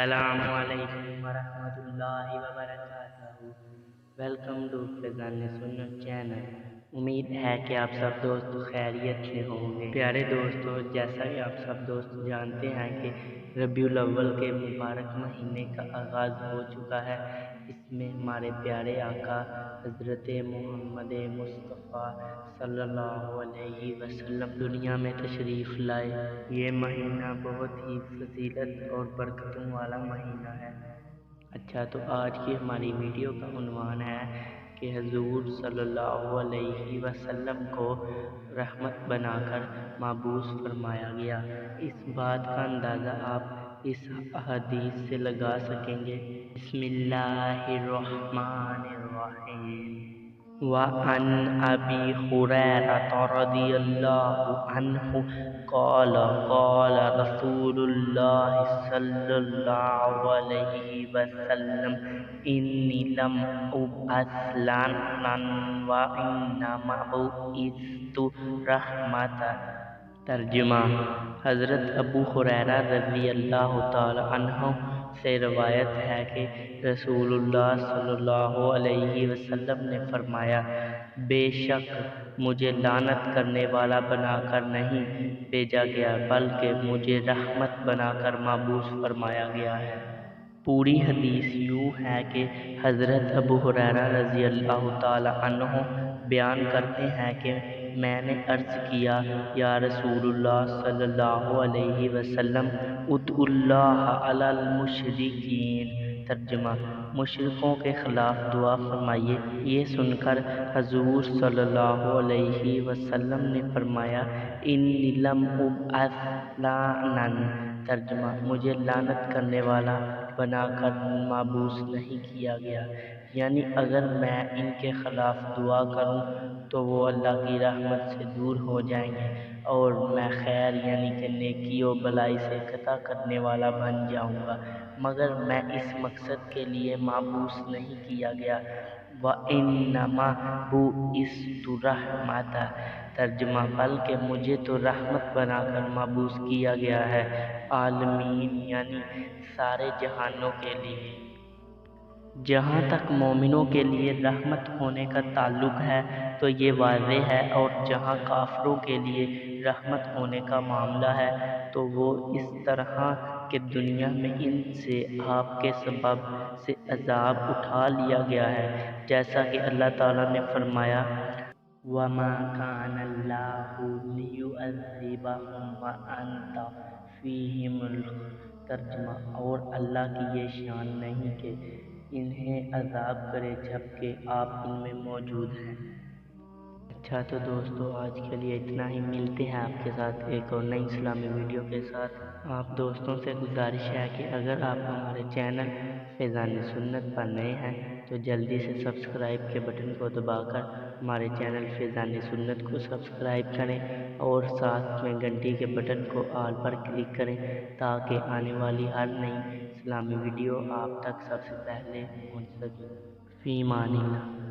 السلام علیکم ورحمۃ اللہ وبرکاتہ۔ ویلکم ٹو فیضان سنت چینل۔ امید ہے کہ آپ سب دوست خیریت سے ہوں گے۔ پیارے دوستو، جیسا کہ آپ سب دوست جانتے ہیں کہ ربیع الاول کے مبارک مہینے کا آغاز ہو چکا ہے۔ اس میں ہمارے پیارے آقا حضرت محمد مصطفیٰ صلی اللہ علیہ وسلم دنیا میں تشریف لائے۔ یہ مہینہ بہت ہی فضیلت اور برکتوں والا مہینہ ہے۔ اچھا، تو آج کی ہماری ویڈیو کا عنوان ہے کہ حضور صلی اللہ علیہ وسلم کو رحمت بنا کر مبعوث فرمایا گیا۔ اس بات کا اندازہ آپ اس حدیث سے لگا سکیں گے۔ بسم اللہ الرحمن الرحیم۔ وعن ابی ہریرہ رضی اللہ عنہ قال قال رسول اللہ صلی اللہ علیہ وسلم انی لم ابعث لعنا وانما بعثت رحمۃ۔ ترجمہ: حضرت ابو ہریرہ رضی اللہ تعالی عنہ سے روایت ہے کہ رسول اللہ صلی اللہ علیہ وسلم نے فرمایا، بے شک مجھے لعنت کرنے والا بنا کر نہیں بھیجا گیا بلکہ مجھے رحمت بنا کر مبعوث فرمایا گیا ہے۔ پوری حدیث یوں ہے کہ حضرت ابو ہریرہ رضی اللہ تعالی عنہ بیان کرتے ہیں کہ میں نے عرض کیا، یا رسول اللہ صلی اللہ علیہ وسلم، ادعوا اللہ علی المشرکین۔ ترجمہ: مشرکوں کے خلاف دعا فرمائیے۔ یہ سن کر حضور صلی اللہ علیہ وسلم نے فرمایا، انی لم ابعث لاعنا۔ ترجمہ: مجھے لعنت کرنے والا بنا کر مبعوث نہیں کیا گیا، یعنی اگر میں ان کے خلاف دعا کروں تو وہ اللہ کی رحمت سے دور ہو جائیں گے اور میں خیر یعنی کہ نیکی و بلائی سے قطع کرنے والا بن جاؤں گا، مگر میں اس مقصد کے لیے مبعوث نہیں کیا گیا۔ وَإِنَّمَا بُعِثْتُ رَحْمَةً۔ ترجمہ: بلکہ مجھے تو رحمت بنا کر مبعوث کیا گیا ہے، عالمین یعنی سارے جہانوں کے لیے۔ جہاں تک مومنوں کے لیے رحمت ہونے کا تعلق ہے تو یہ واضح ہے، اور جہاں کافروں کے لیے رحمت ہونے کا معاملہ ہے تو وہ اس طرح کہ دنیا میں ان سے آپ کے سبب سے عذاب اٹھا لیا گیا ہے، جیسا کہ اللہ تعالیٰ نے فرمایا، وَمَا كَانَ اللَّهُ لِيُعَذِّبَهُمْ وَأَنْتَ فِيهِمْ۔ ترجمہ: اور اللہ کی یہ شان نہیں کہ انہیں عذاب کرے جبکہ آپ ان میں موجود ہیں۔ اچھا، تو دوستو آج کے لیے اتنا ہی۔ ملتے ہیں آپ کے ساتھ ایک اور نئی اسلامی ویڈیو کے ساتھ۔ آپ دوستوں سے گزارش ہے کہ اگر آپ ہمارے چینل فیضان سنت پر نئے ہیں تو جلدی سے سبسکرائب کے بٹن کو دبا کر ہمارے چینل فیضان سنت کو سبسکرائب کریں اور ساتھ میں گھنٹی کے بٹن کو آل پر کلک کریں تاکہ آنے والی ہر نئی اسلامی ویڈیو آپ تک سب سے پہلے پہنچ سکے۔ فی امان اللہ۔